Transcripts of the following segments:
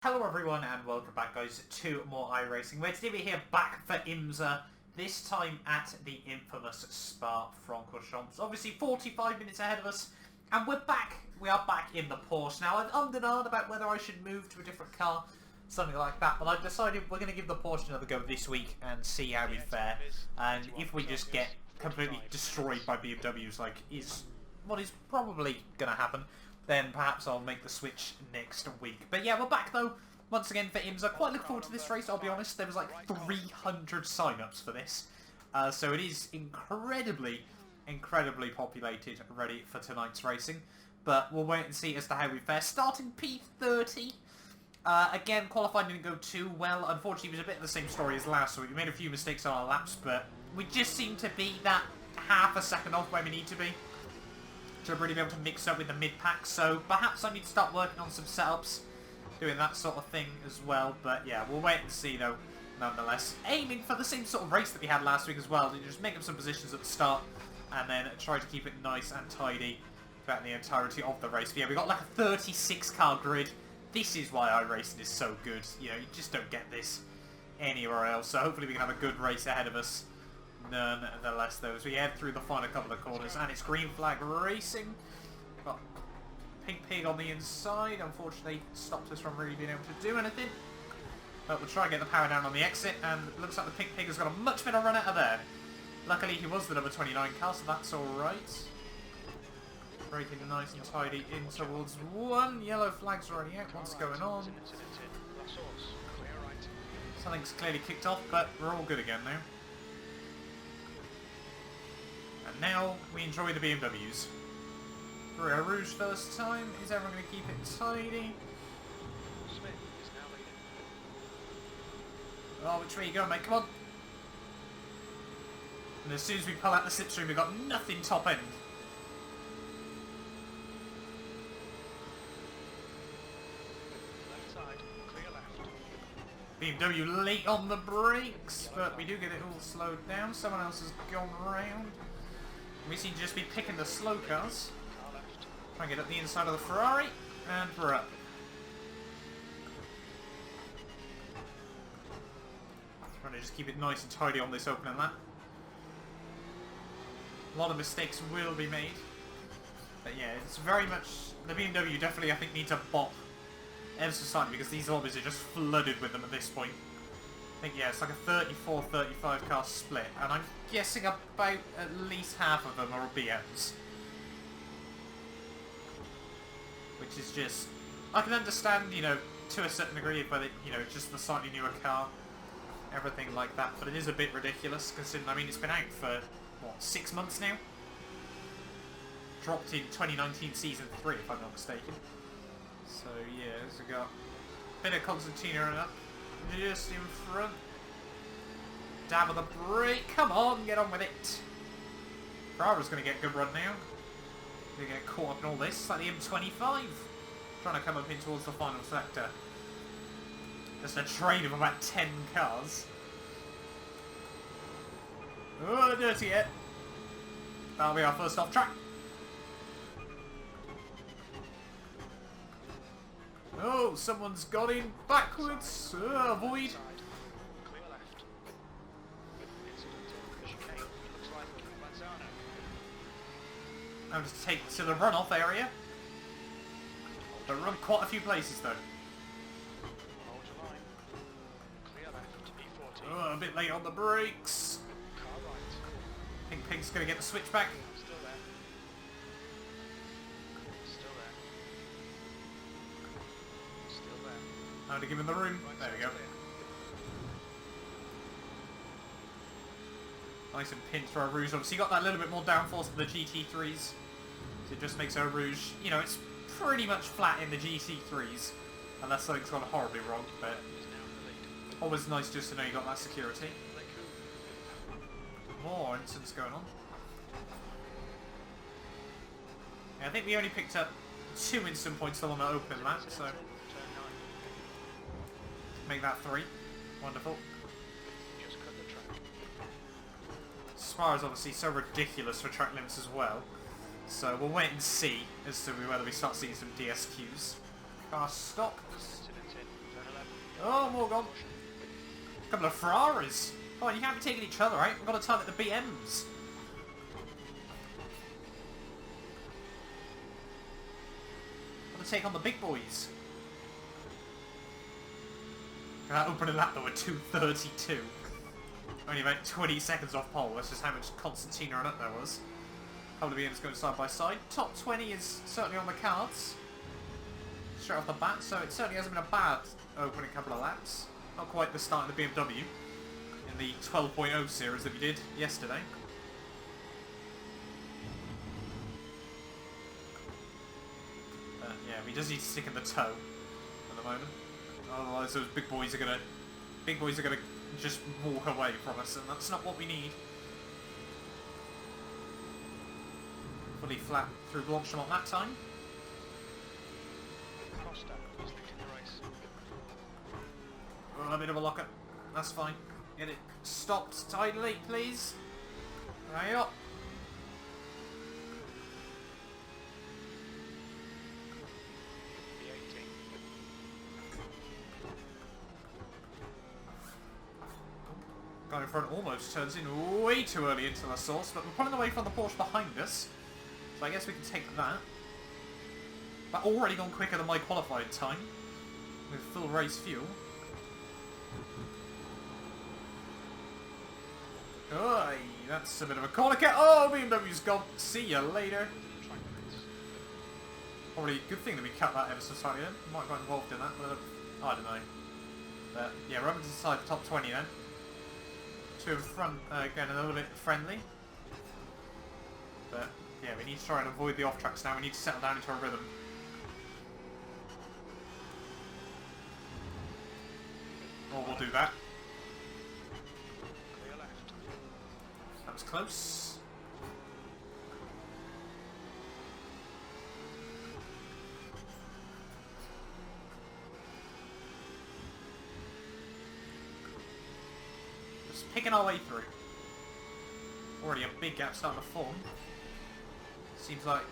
Hello everyone and welcome back guys to more iRacing, where today we're here back for IMSA, this time at the infamous Spa Francorchamps. Obviously 45 minutes ahead of us, and we are back in the Porsche. Now I've ummed and ahed about whether I should move to a different car, something like that, but I've decided we're going to give the Porsche another go this week and see how we fare. And if we just get completely destroyed by BMWs, like is what is probably going to happen, then perhaps I'll make the switch next week. But yeah, we're back though, once again for IMSA. Quite look forward to this race, I'll be honest. There was like 300 sign-ups for this. So it is incredibly populated, ready for tonight's racing. But we'll wait and see as to how we fare. Starting P30. Again, qualifying didn't go too well. Unfortunately, it was a bit of the same story as last week. We made a few mistakes on our laps, but we just seem to be that half a second off where we need to be to really be able to mix up with the mid-pack. So perhaps I need to start working on some setups, doing that sort of thing as well. But yeah, we'll wait and see though, nonetheless. Aiming for the same sort of race that we had last week as well, to just make up some positions at the start and then try to keep it nice and tidy throughout the entirety of the race. But yeah, we got like a 36 car grid. This is why iRacing is so good. You know, you just don't get this anywhere else. So hopefully we can have a good race ahead of us nonetheless though, as we head through the final couple of corners. And it's green flag racing. Got Pink Pig on the inside, unfortunately stopped us from really being able to do anything, but we'll try and get the power down on the exit. And it looks like the Pink Pig has got a much better run out of there. Luckily he was the number 29 car, so that's alright. Braking nice and tidy in towards one. Yellow flag's already out. What's going on? Something's clearly kicked off, but we're all good again now. And now we enjoy the BMWs. Career Rouge first time. Is everyone going to keep it tidy? Oh, which way you going, mate? Come on. And as soon as we pull out the slipstream, we've got nothing top end. BMW late on the brakes, but we do get it all slowed down. Someone else has gone round. We seem to just be picking the slow cars. Try and get up the inside of the Ferrari, and we're up. Trying to just keep it nice and tidy on this opening lap. A lot of mistakes will be made. But yeah, it's very much... the BMW definitely, I think, needs a bop ever so slightly, because these lobbies are just flooded with them at this point. I think, yeah, it's like a 34-35 car split, and I'm guessing about at least half of them are BMs. Which is just... I can understand, you know, to a certain degree, but it, you know, it's just a slightly newer car, everything like that, but it is a bit ridiculous, considering, I mean, it's been out for, what, 6 months now? Dropped in 2019 Season 3, if I'm not mistaken. So yeah, so we got a bit of Constantina and up, just in front. Dab of the brake, come on, get on with it. Ferrari's going to get a good run now. They're going to get caught up in all this. It's like the M25, trying to come up in towards the final sector. Just a train of about 10 cars. Oh, dirty it. That'll be our first off track. Oh, someone's got in backwards. Avoid. I'm just take to the runoff area. But run quite a few places though. Oh, a bit late on the brakes. Pink Pig's going to get the switch back. Time to give him the room. There we go. Nice and pinned for our Rouge. Obviously, you got that little bit more downforce for the GT3s. So it just makes our Rouge, you know, it's pretty much flat in the GT3s. Unless something's gone horribly wrong, but always nice just to know you got that security. More incidents going on. Yeah, I think we only picked up 2 instant points still on the open lap, so... make that 3. Wonderful. Spa is obviously so ridiculous for track limits as well. So we'll wait and see as to whether we start seeing some DSQs. Car stop. hold on. A couple of Ferraris. Oh, and you can't be taking each other, right? We've got to target the BMs. Got to take on the big boys. Opening lap though at 2:32. Only about 20 seconds off pole. That's just how much concertina and up there was. A couple of BMs going side by side. Top 20 is certainly on the cards. Straight off the bat, so it certainly hasn't been a bad opening couple of laps. Not quite the start of the BMW in the 12.0 series that we did yesterday. Yeah, we just need to stick in the toe at the moment. Otherwise, those big boys are gonna just walk away from us, and that's not what we need. Fully flat through Blanchemont that time. A bit of a lockup. That's fine. Get it stopped tidily, please. Right up. Guy in front almost turns in way too early into the source, but we're pulling away from the Porsche behind us. So I guess we can take that. But already gone quicker than my qualified time. With full race fuel. Oi, that's a bit of a corner cut. Oh, BMW's gone. See you later. Probably a good thing that we cut that ever so slightly then. Might have got involved in that, but I don't know. But yeah, we're up inside the top 20 then. Two in front, going a little bit friendly. But yeah, we need to try and avoid the off tracks now. We need to settle down into a rhythm. Or we'll do that. That was close. Just picking our way through. Already a big gap starting to form. Seems like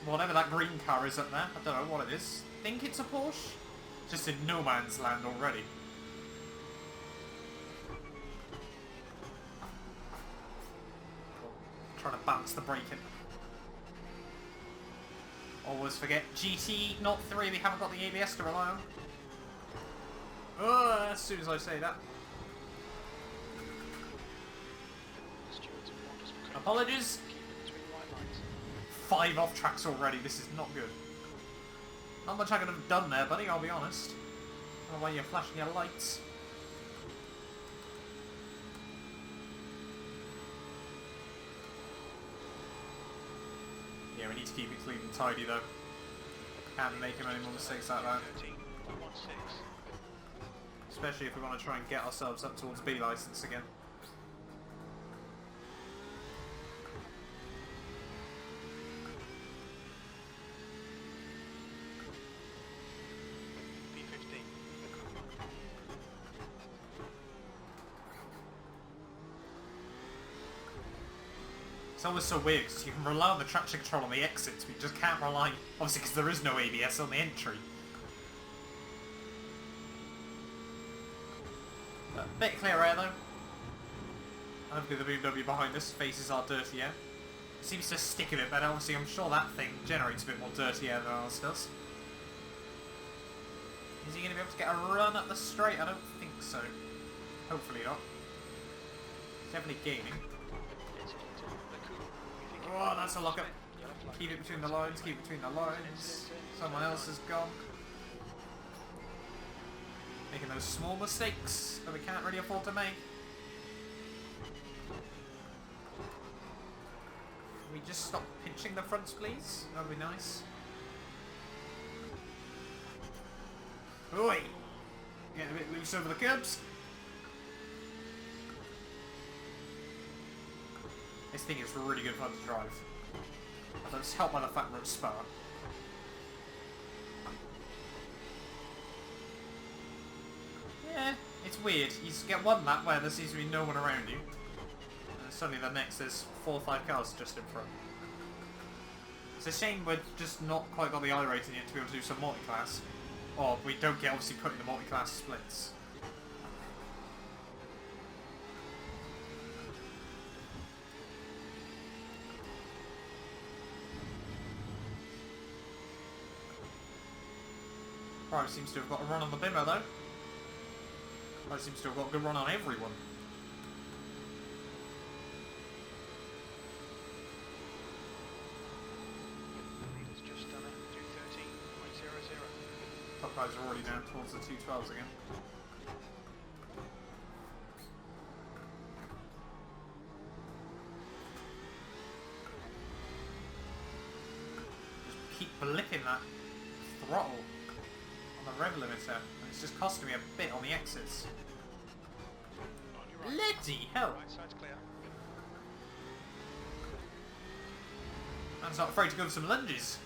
whatever that green car is up there, I don't know what it is. Think it's a Porsche? Just in no man's land already. Trying to balance the braking. Always forget GT, not 3. We haven't got the ABS to rely on. Oh, as soon as I say that. Apologies. 5 off tracks already. This is not good. Not much I could have done there, buddy. I'll be honest. I don't know why you're flashing your lights. Yeah, we need to keep it clean and tidy though. Can't make any more mistakes like that. Especially if we want to try and get ourselves up towards B license again. It's always so weird because you can rely on the traction control on the exits, but you just can't rely, obviously because there is no ABS on the entry. A bit clear air though. Hopefully the BMW behind us faces our dirty air. It seems to stick a bit better, obviously I'm sure that thing generates a bit more dirty air than ours does. Is he going to be able to get a run up the straight? I don't think so. Hopefully not. He's definitely gaining. Oh, that's a lockup. Keep it between the lines, keep it between the lines. Someone else has gone. Making those small mistakes that we can't really afford to make. Can we just stop pinching the fronts, please? That would be nice. Oi! Getting a bit loose over the curbs. This thing is really good fun to drive. Although it's helped by the fact that it's Spa. Yeah, it's weird. You get one lap where there seems to be no one around you. And suddenly the next there's 4 or 5 cars just in front. It's a shame we've just not quite got the iRacing yet to be able to do some multi-class. Or we don't get obviously put in the multi-class splits. Ferrari seems to have got a run on the bimmer though. Ferrari seems to have got a good run on everyone. Leader's just done it, 2:13.00. Top guys are already down towards the 212s again. Just keep blipping that throttle on the rev limiter, and it's just costing me a bit on the exits. Bloody hell! Right side's clear. Man's not afraid to go for some lunges.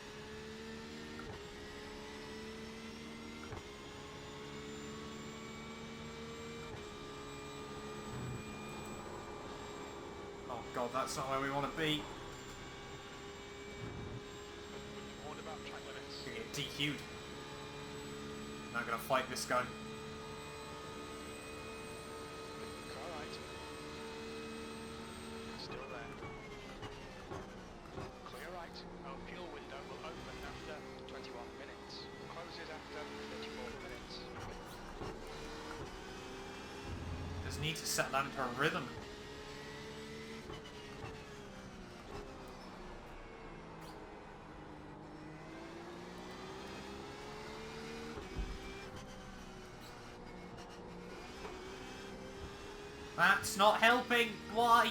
Oh god, that's not where we want to be. Warned about track limits. Gonna get DQ'd. Now I'm gonna fight this guy. Car right. Still there. Clear right. Our fuel window will open after 21 minutes. Closes after 34 minutes. Just need to set that into a rhythm. That's not helping. Why?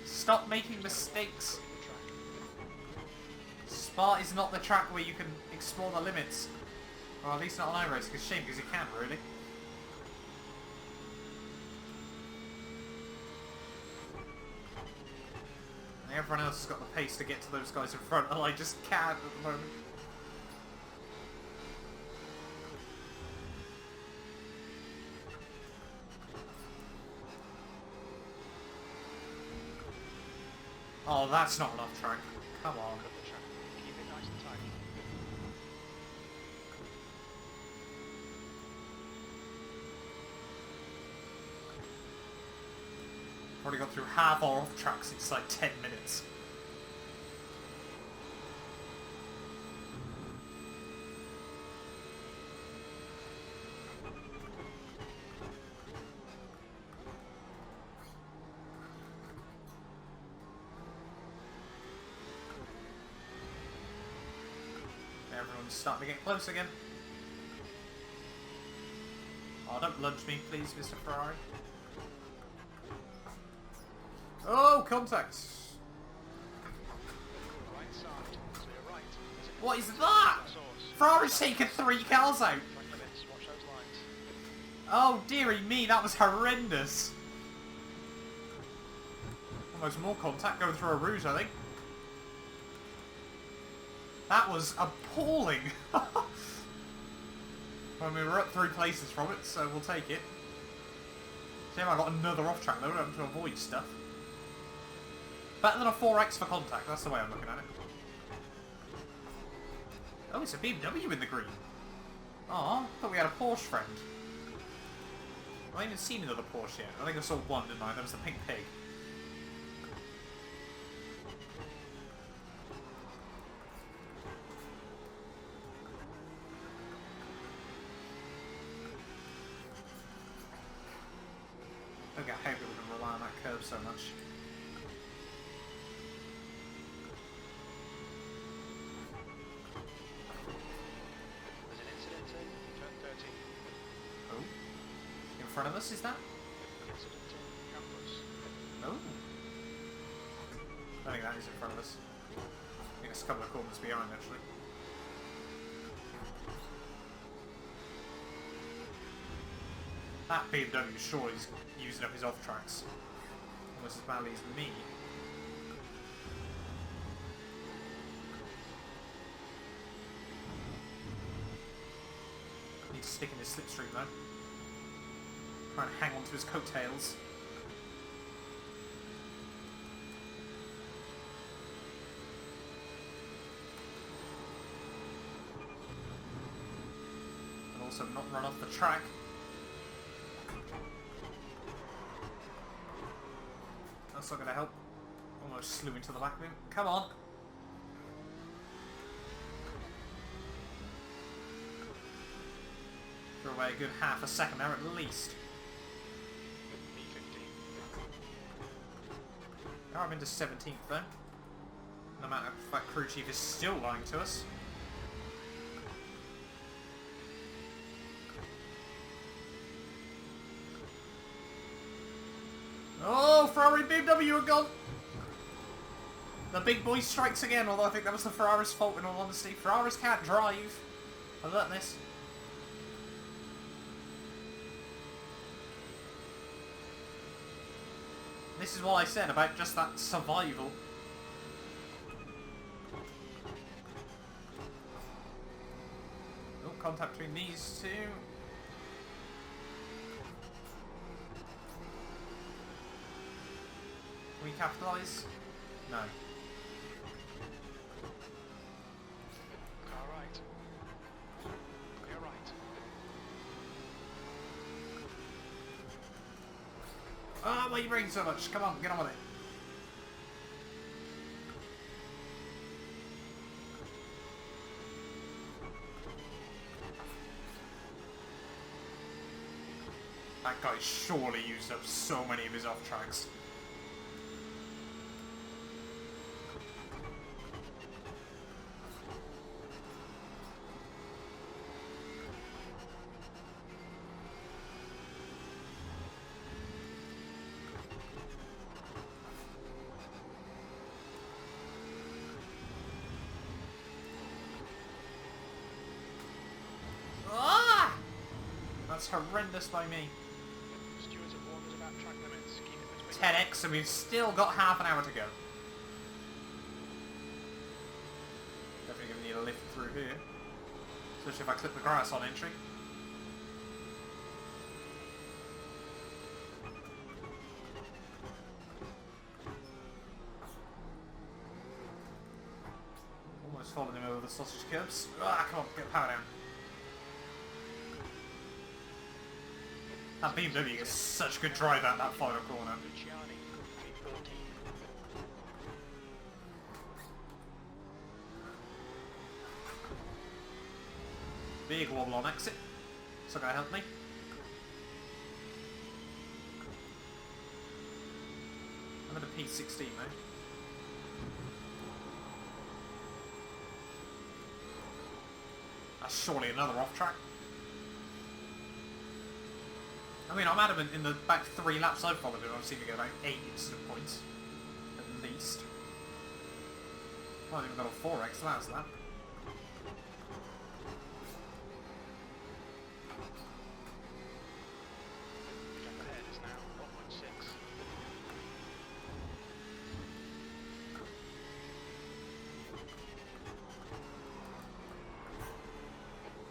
Stop making mistakes. Spa is not the track where you can explore the limits. Or at least not on iRacing. It's a shame because you can, really. And everyone else has got the pace to get to those guys in front, and I just can't at the moment. Oh, that's not enough track. Come on. Cut the track. Keep it nice and tight. Already got through half our off tracks in like 10 minutes. Everyone's starting to get close again. Oh, don't lunge me, please, Mr. Ferrari. Oh, contact! Right side. Clear right. What is that? Ferrari's taken 3 cars out! Track limits. Watch those lines. Oh, dearie me, that was horrendous! Almost more contact going through a rouge, I think. That was appalling! Well, we were up 3 places from it, so we'll take it. Shame I got another off-track though, having to avoid stuff. Better than a 4X for contact, that's the way I'm looking at it. Oh, it's a BMW in the green. Aw, thought we had a Porsche friend. I haven't even seen another Porsche yet. I think I saw one, didn't I? That was the pink pig. Okay, I hope it wouldn't rely on that curve so much. There's an incident in turn 13. Oh. In front of us, is that? Incident in campus. Oh. I think that is in front of us. I think it's a couple of corners behind, actually. That BMW surely is using up his off tracks. Almost as badly as me. Need to stick in his slipstream though. Trying to hang on to his coattails. And also not run off the track. That's not going to help. Almost slew into the back of him. Come on. Threw away a good half a second there at least. P15. Now I'm into 17th though. No matter if that crew chief is still lying to us. Oh, Ferrari and BMW are gone! The big boy strikes again, although I think that was the Ferrari's fault in all honesty. Ferraris can't drive. I learnt this. This is what I said about just that survival. Oh, contact between these two. Can we capitalise? No. Car right. You're right. Oh, why are you braking so much? Come on, get on with it. That guy surely used up so many of his off tracks. That's horrendous by me. Stewards have warned us about track limits. Keep it between 10x and we've still got half an hour to go. Definitely going to need a lift through here. Especially if I clip the grass on entry. Almost falling him over the sausage curbs. Ah, come on, get power down. That BMW is such good drive at that final corner. Luciani, P14. Big wobble on exit. It's not going to help me. I'm at a P16 now. That's surely another off track. I mean, I'm adamant in the back 3 laps I've followed him, I've seen him get about 8 incident points. At least. Well, I've even got a 4x, so that's that. Gap ahead is now 1.6.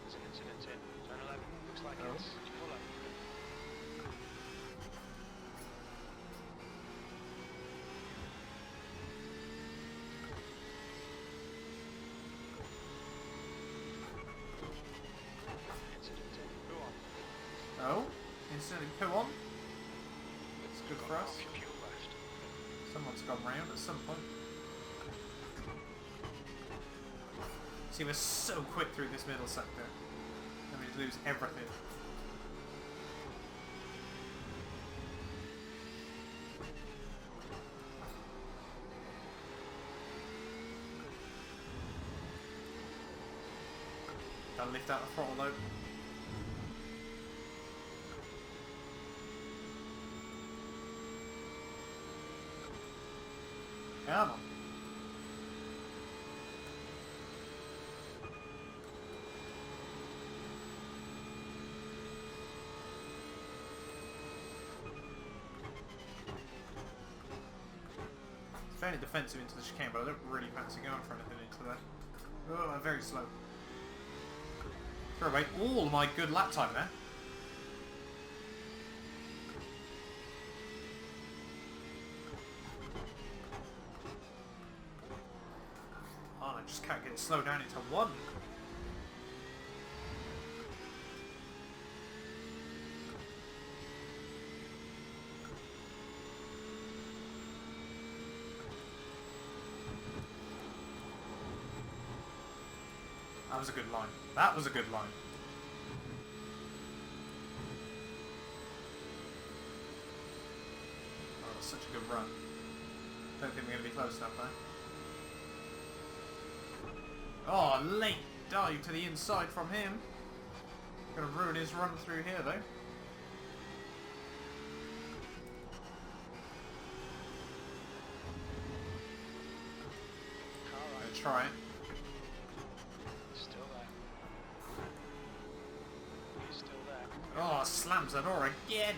There's an incident in turn 11. Looks like Oh. it's full up. Incident in. Go on. Oh, instantly poo on. It's good for us. Half your fuel left. Someone's gone round at some point. See, we're so quick through this middle sector. And we just lose everything. Gotta lift out the throttle though. Come on. It's fairly defensive into the chicane, but I don't really fancy going for anything into that. Oh, I'm very slow. Throw away all my good lap time there. Oh, I just can't get it slowed down into 1. That was a good line. That was a good line. such a good run. Don't think we're going to be close enough though. Oh, late dive to the inside from him. Going to ruin his run through here though. Gonna try it. Still there. He's still there. Oh, slams that door again.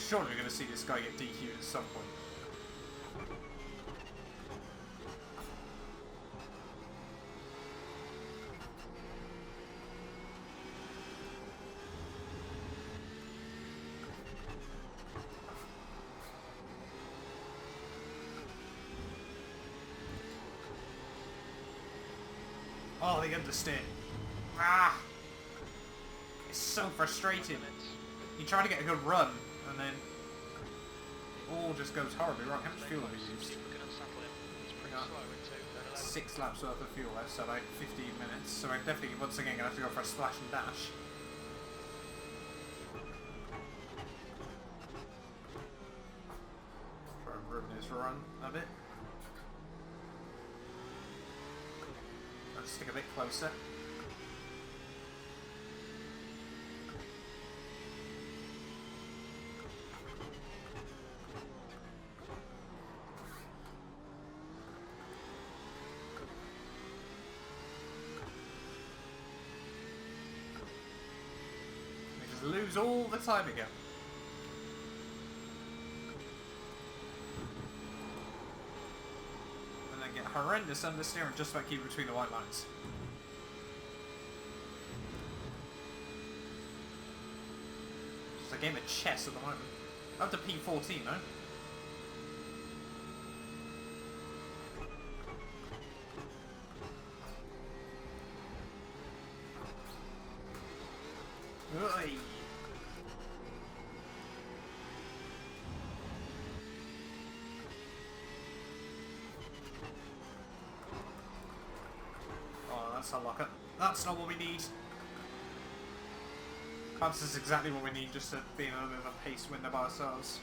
Surely we're going to see this guy get DQ'd at some point. Oh, the understeer. Ah! It's so frustrating. You try to get a good run, and then it all just goes horribly wrong. How much fuel have we used? 6 laps worth of fuel left, so like 15 minutes. So we're definitely once again going to have to go for a splash and dash. Try and ruin his run a bit. Try to stick a bit closer. Lose all the time again. And then get horrendous understeer and just about keep between the white lines. It's a game of chess at the moment. Up to P14 though. Oi. Oh, that's a locker. That's not what we need. Perhaps this is exactly what we need, just to be in a little bit of a pace window by ourselves.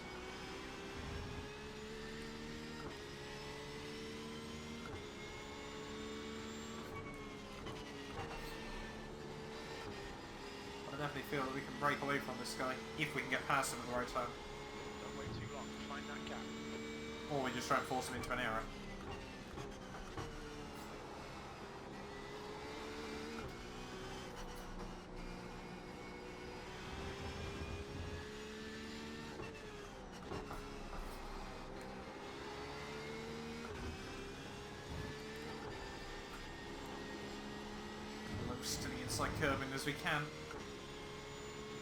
I definitely feel that we can break away from this guy if we can get past him at the right time. Don't wait too long to find that gap. Or we just try and force him into an error. Close to the inside curbing as we can.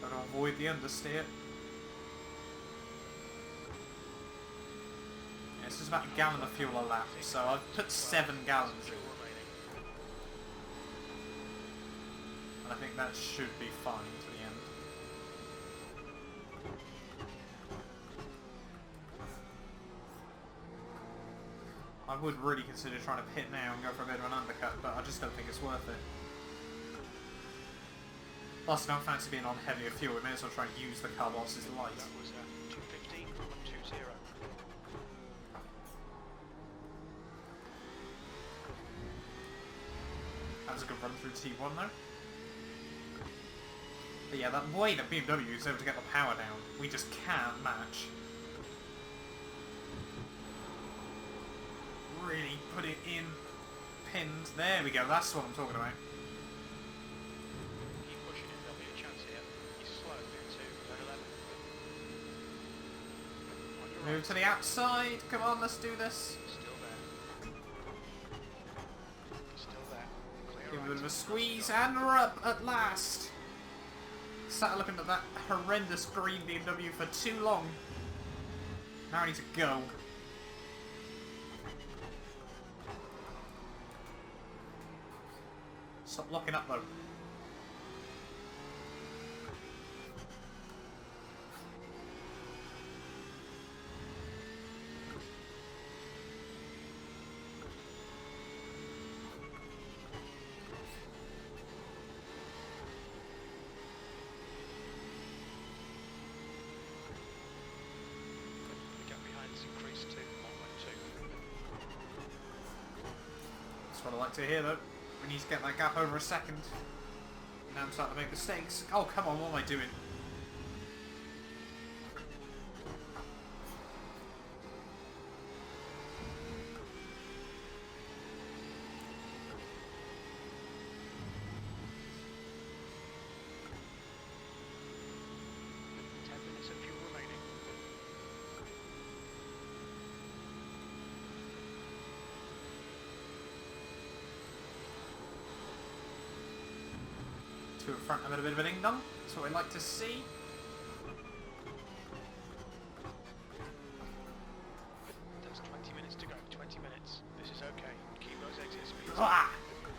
Got to avoid the understeer. Yeah, it's just about a gallon of fuel a lap, so I've put 7 gallons in. And I think that should be fine to the end. I would really consider trying to pit now and go for a bit of an undercut, but I just don't think it's worth it. Plus, I don't fancy being on heavier fuel. We may as well try and use the car whilst it's light. That was 215 from 120. That was a good run through T1 though. But yeah, that way that BMW is able to get the power down, we just can't match. Really put it in pins. There we go, that's what I'm talking about. Move to the outside. Come on, let's do this. Still there. Still there. Give it a bit of a squeeze, and we're up at last. Sat looking at that horrendous green BMW for too long. Now I need to go. Stop locking up though. like to hear though. We need to get that gap over a second. Now I'm starting to make mistakes. Oh, come on, what am I doing? Two in front, a bit of an ding-dong. That's what we like to see. There's 20 minutes to go. 20 minutes. This is okay. Keep those exit speeds. Ah!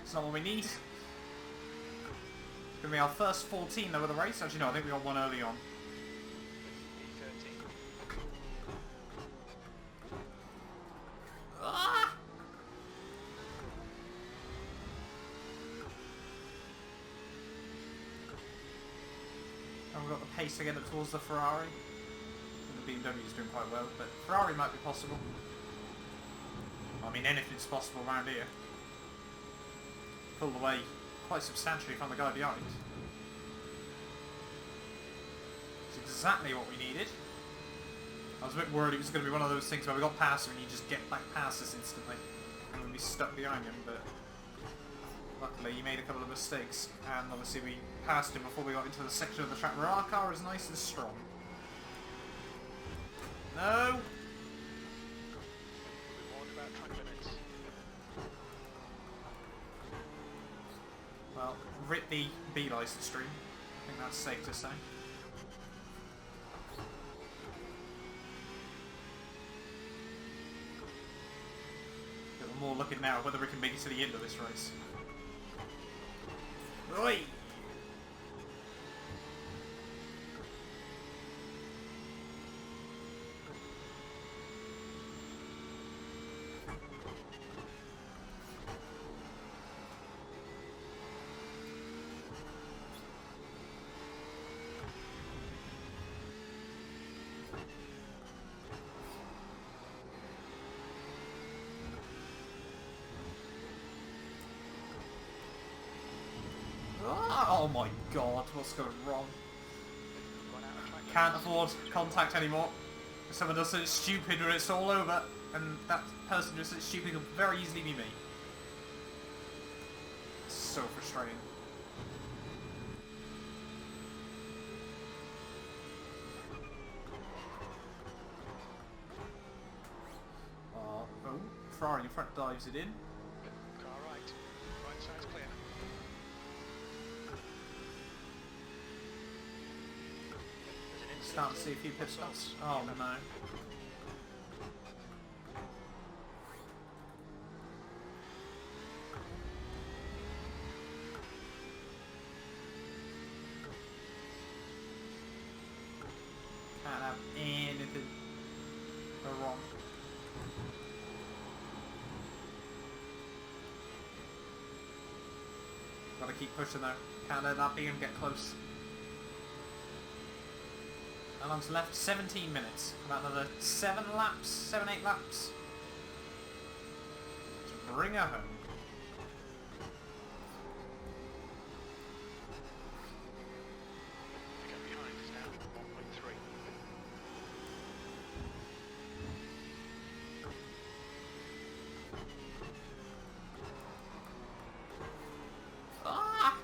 It's not what we need. It's going to be our first 14 though of the race. Actually, no, I think we got one early on. E13. Ah! And we've got the pace to get it towards the Ferrari. And the BMW is doing quite well, but Ferrari might be possible. I mean, anything's possible around here. Pulled away quite substantially from the guy behind. It's exactly what we needed. I was a bit worried it was going to be one of those things where we got past him and you just get back past us instantly. And we'd be stuck behind him, but luckily he made a couple of mistakes. And obviously we passed him before we got into the section of the track where our car is nice and strong. No! We'll be warned about track limits. Well, rip the B license stream. I think that's safe to say. But we're more looking now whether we can make it to the end of this race. Oi! Oh my god, what's going wrong? Gone out of track Can't limits. afford contact anymore. If someone does something stupid or it's all over, and that person does something stupid, could very easily be me. It's so frustrating. Oh, Ferrari in front dives it in. Car right. Right side's clear. There's an incident. Start to see a few pit stops. Oh no. Can't have anything go wrong. Gotta keep pushing though. Can't let that BM get close. How long's left? 17 minutes. About another 7 laps, 7, 8 laps. To bring her home. The gap behind is now 1.3. Ah!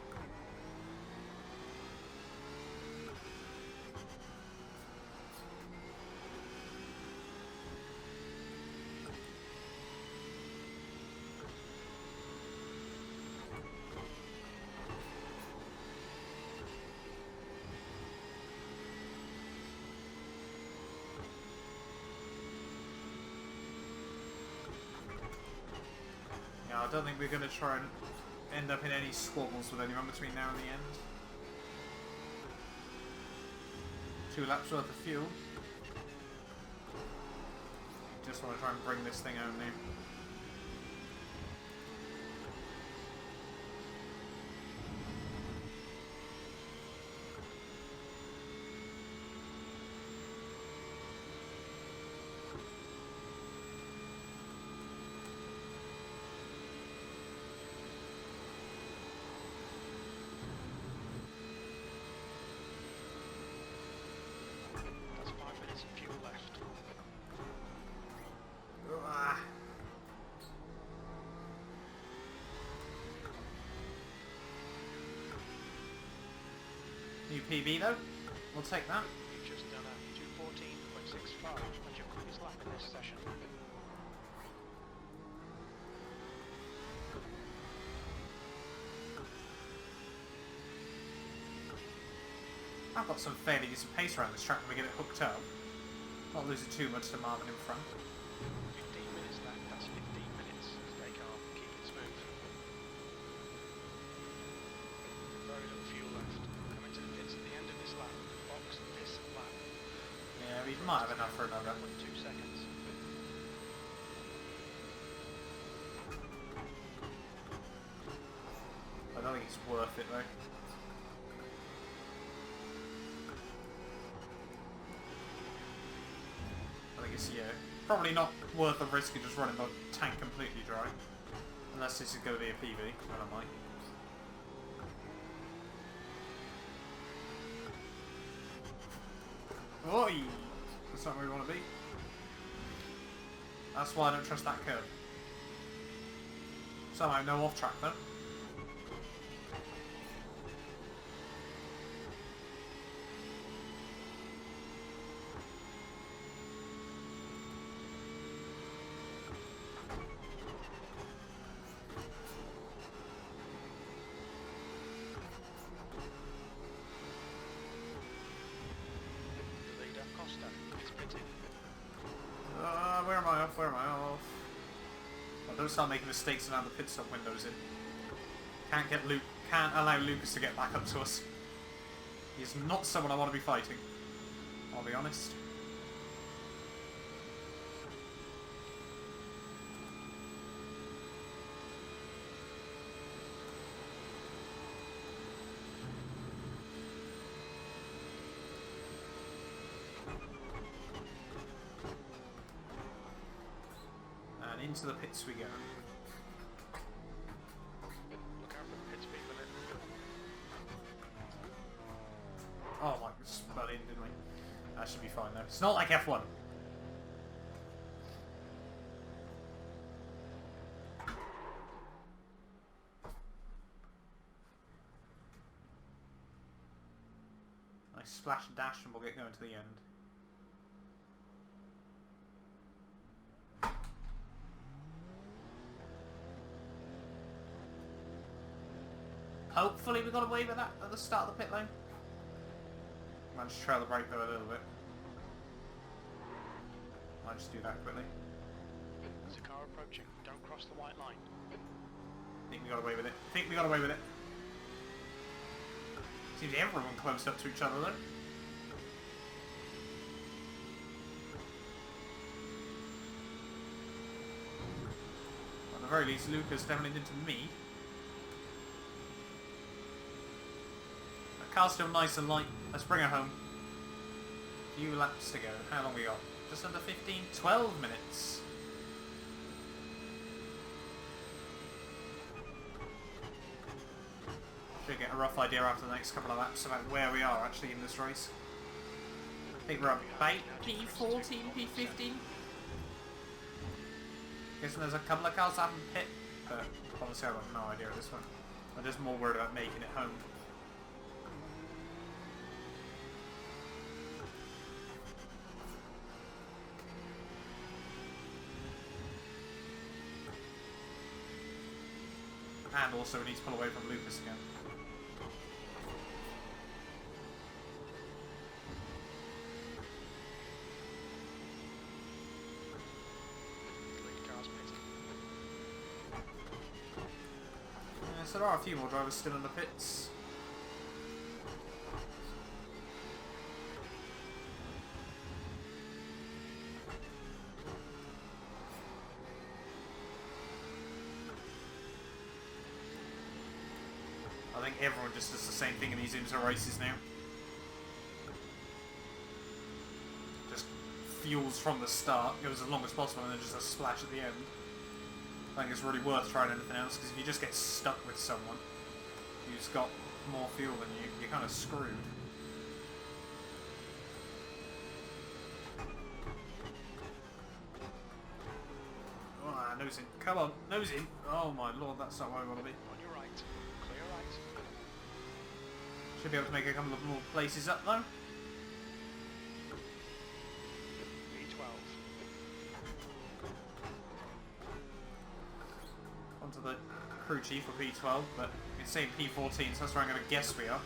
Yeah, I don't think we're going to try and end up in any squabbles with anyone between now and the end. 2 laps worth of fuel. Just want to try and bring this thing home now. New PB though. We'll take that. You've just done a 2:14.65 and your quickest lap in this session. I've got some fairly decent pace around this track when we get it hooked up. Not losing too much to Marvin in front. 15 minutes left, that's 15 minutes. Stay calm, keep it smooth. Very little fuel left. Coming to the pits at the end of this lap. Box this lap. Yeah, we might have enough for another. 2 seconds. I don't think it's worth it though. I think it's, yeah, probably not worth the risk of just running the tank completely dry. Unless this is going to be a PB, I don't mind. Oi! That's not where we want to be. That's why I don't trust that curve. Somehow no off track though. Where am I off? Where am I off? Oh, don't start making mistakes around the pit stop windows in. Can't allow Lucas to get back up to us. He's not someone I want to be fighting. I'll be honest. Into the pits we go. Look out for the pit speed limit. Oh my, we spun in, didn't we? That should be fine though. It's not like F1. Nice splash and dash and we'll get going to the end. Hopefully we got away with that at the start of the pit lane. Might just trail the brake though a little bit. Might just do that quickly. There's a car approaching. Don't cross the white line. Think we got away with it. Think we got away with it. Seems everyone close up to each other though. At the very least, Lucas definitely into me. Car's still nice and light. Let's bring her home. Few laps to go. How long we got? Just under 15, 12 minutes. Should get a rough idea after the next couple of laps about where we are actually in this race. I think we're about P14, P15. Guessing there's a couple of cars that haven't pit, but honestly I've got no idea at this one. I'm just more worried about making it home. And also we need to pull away from Lucas again. Yeah, so there are a few more drivers still in the pits. I think everyone just does the same thing in these IMSA races now. Just fuels from the start, goes as long as possible, and then just a splash at the end. I think it's really worth trying anything else, because if you just get stuck with someone who's got more fuel than you, you're kind of screwed. Oh, nose in. Come on, nose in. Oh my lord, that's not where I want to be. On your right. Clear right. Should be able to make a couple of more places up though. P12. Onto the crew chief for P12, but it's saying P14, so that's where I'm going to guess we are.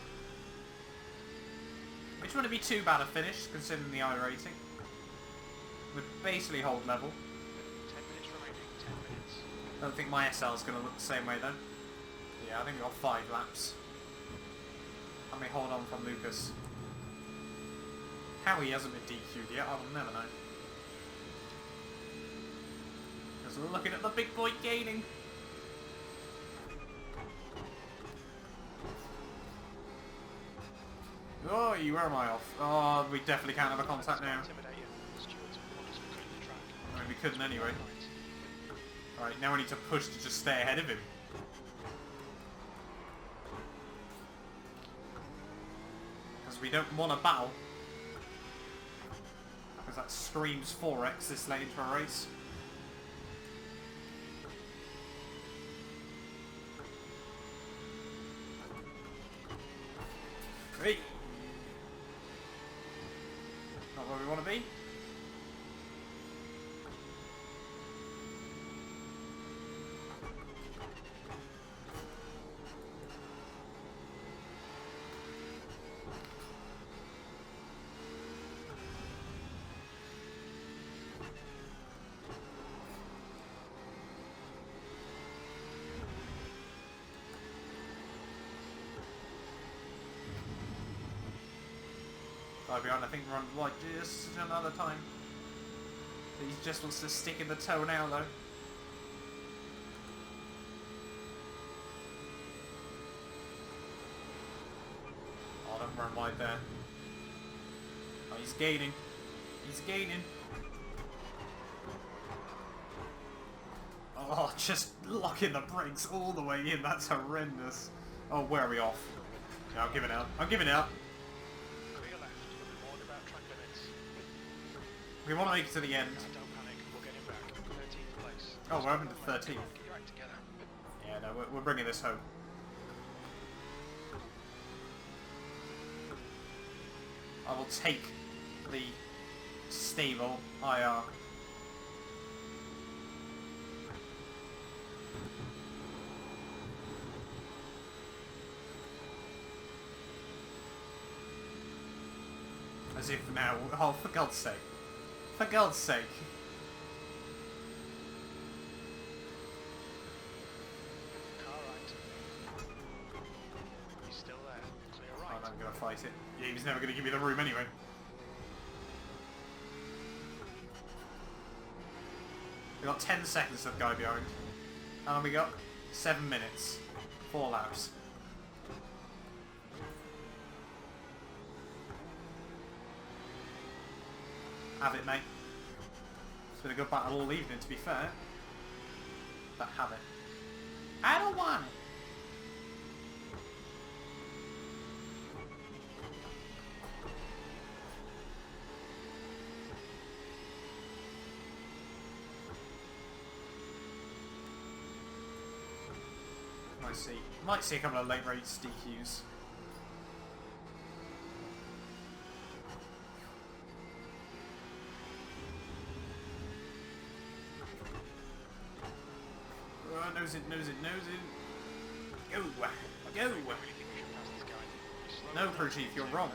Which wouldn't be too bad a finish, considering the IRacing. Would basically hold level. 10 minutes remaining, 10 minutes. I don't think my SL is going to look the same way though. Yeah, I think we've got 5 laps. How many hold on from Lucas? How he hasn't been DQ'd yet, I will never know. Because we're looking at the big boy gaining. Oh, where am I off? Oh, we definitely can't have a contact now. I mean, we couldn't anyway. Alright, now we need to push to just stay ahead of him. Because we don't want to battle. Because that screams 4x this late into a race. Hey! Not where we want to be. I think we're on like just another time. He just wants to stick in the toe now though. Oh, don't run wide there. Oh, he's gaining. He's gaining. Oh, just locking the brakes all the way in. That's horrendous. Oh, where are we off? Yeah, I'm giving out. I'm giving out. We want to make it to the end. Don't panic, we'll get him back. 13th place. Oh, we're up into 13th. Get your act together. Yeah, no, we're bringing this home. I will take the stable IR. As if now, oh, for God's sake. For God's sake. Alright. He's still there. Clear right. Oh, I'm going to fight it. Yeah, he's never going to give me the room anyway. We got 10 seconds of the guy behind. And then we got 7 minutes. 4 laps. Have it, mate. It's been a good battle all evening, to be fair. But have it. I don't want it. Might see a couple of late race DQs. Nose it, nose it, nose it. Go! Go! No, crew chief, you're wrong.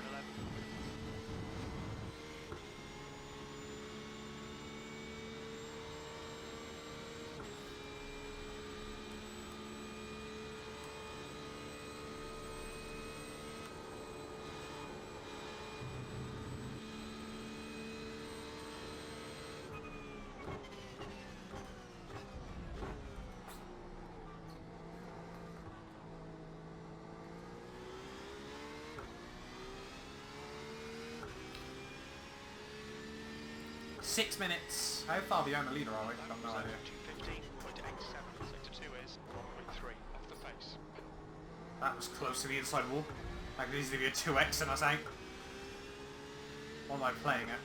Six minutes. How far behind the leader are we? I've no idea. 2:15.87. Sector 2 is 1.3 off the pace. That was close to the inside wall. That could easily be a 2x and I think. What am I playing at?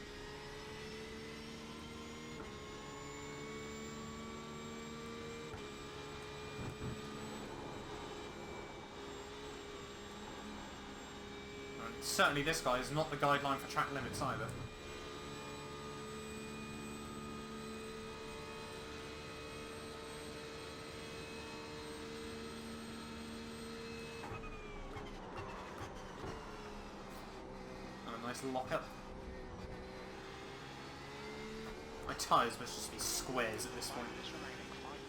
certainly this guy is not the guideline for track limits either. And a nice lock-up. My tyres must just be squares at this point.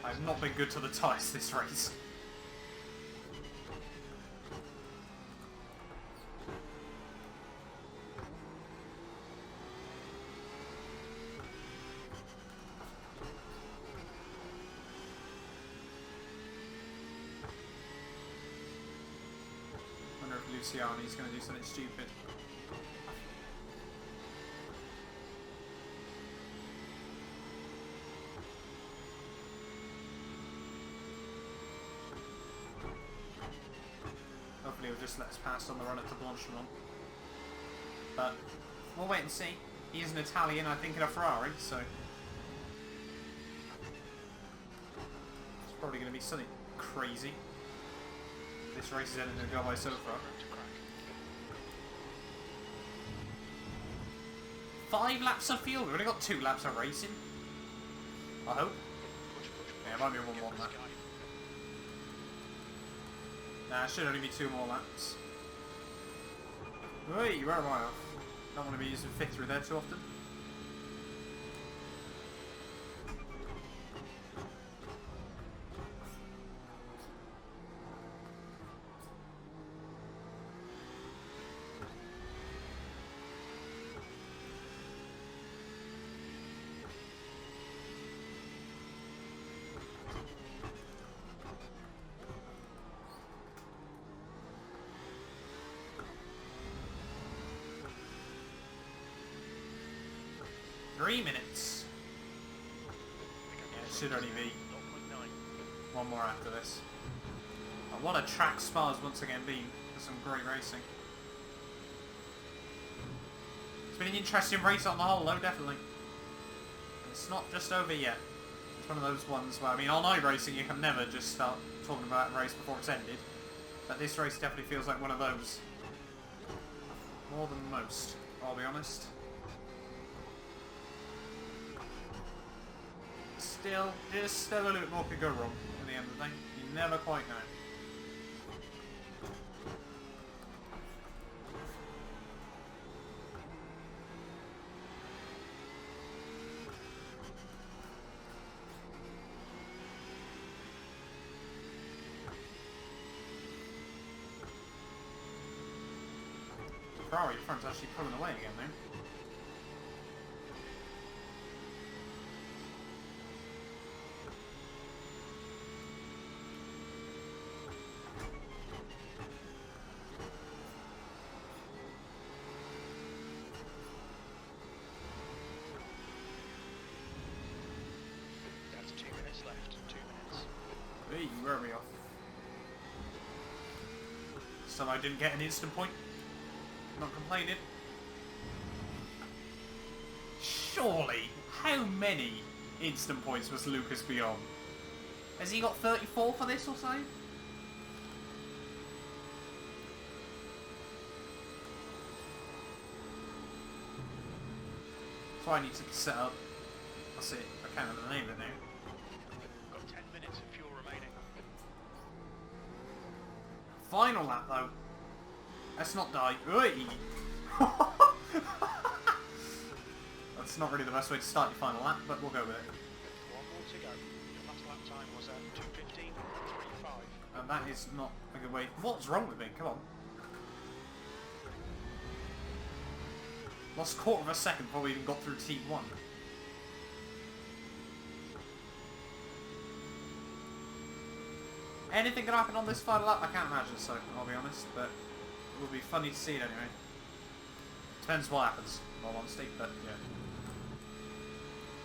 I have not been good to the tyres this race. I wonder if Luciani's going to do something stupid. Hopefully he'll just let us pass on the run up to Blanchimont. But we'll wait and see. He is an Italian, I think, in a Ferrari, so it's probably going to be something crazy. This race is ending to go by so far. 5 laps of fuel. We've only got 2 laps of racing. I hope. Yeah, it might be 1-1 that. Nah, it should only be 2 more laps. Wait, where am I off? Don't want to be using fifth through there too often. Three minutes. Yeah, it should only be 1 more after this. Oh, what a track Spa's once again been for some great racing. It's been an interesting race on the whole though, definitely. It's not just over yet. It's one of those ones where, I mean, on iRacing you can never just start talking about a race before it's ended. But this race definitely feels like one of those. More than most, I'll be honest. Still, just a little bit more could go wrong at the end of the day. You never quite know. Ferrari front's actually pulling away again now. Hey, where are we off? So I didn't get an instant point. Not complaining. Surely, how many instant points was Lucas be on? Has he got 34 for this or so? So I need to set up. I'll see. I can't remember the name of it now. Got 10 minutes of fuel remaining. Final lap though. Let's not die. That's not really the best way to start your final lap, but we'll go with it. 1 more to go. Your last lap time was 2:15.35. And that is not a good way. What's wrong with me? Come on. Lost a quarter of a second before we even got through T1. Anything can happen on this final lap? I can't imagine so, I'll be honest, but it will be funny to see it anyway. Depends what happens, in all honesty, but yeah.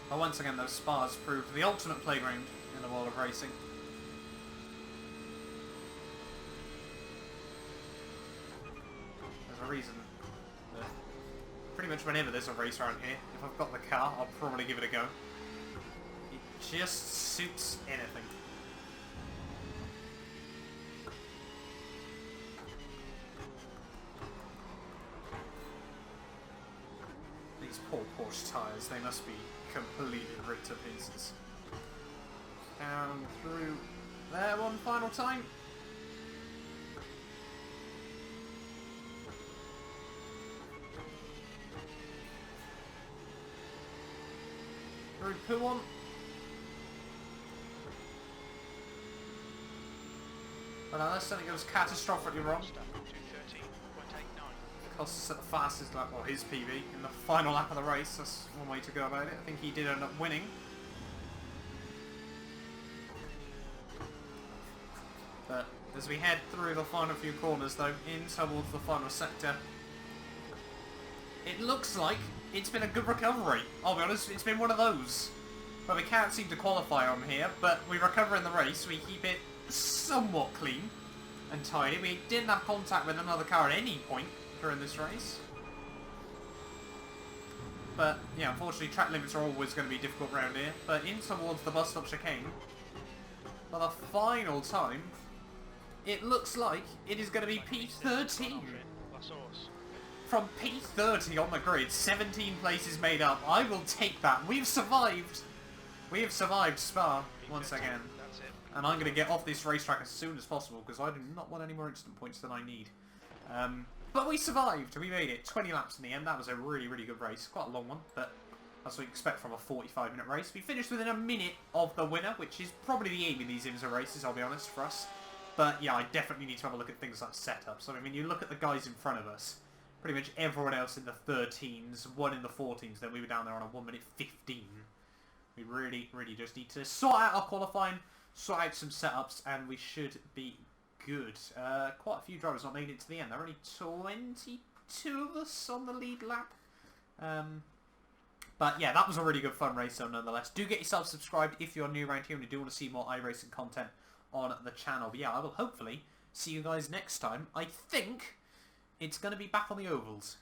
But once again, those Spas proved the ultimate playground in the world of racing. There's a reason that pretty much whenever there's a race around here, if I've got the car, I'll probably give it a go. It just suits anything. poor Porsche tyres, they must be completely ripped to pieces. Down through there one final time. Through P1. But unless something goes catastrophically wrong. 230.89. Costs at the fastest lap, or his PB, in the final lap of the race. That's one way to go about it. I think he did end up winning. But as we head through the final few corners, though, in towards the final sector, it looks like it's been a good recovery. I'll be honest, it's been one of those. But we can't seem to qualify on here, but we recover in the race. We keep it somewhat clean and tidy. We didn't have contact with another car at any point during this race. But, yeah, unfortunately track limits are always going to be difficult round here. But in towards the bus stop chicane, for the final time, it looks like it is going to be P13. From P30 on the grid, 17 places made up. I will take that. We've survived. We have survived Spa once again. And I'm going to get off this racetrack as soon as possible because I do not want any more instant points than I need. But we survived. We made it. 20 laps in the end. That was a really, really good race. Quite a long one, but as we expect from a 45-minute race. We finished within a minute of the winner, which is probably the aim in these IMSA races, I'll be honest, for us. But yeah, I definitely need to have a look at things like setups. I mean, you look at the guys in front of us. Pretty much everyone else in the 13s, one in the 14s, then we were down there on a 1 minute 15. We really, really just need to sort out our qualifying, sort out some setups, and we should be good. Quite a few drivers not made it to the end. There are only 22 of us on the lead lap. But yeah, that was a really good fun race, so nonetheless. Do get yourself subscribed if you're new around here and you do want to see more iRacing content on the channel. But yeah, I will hopefully see you guys next time. I think it's going to be back on the ovals.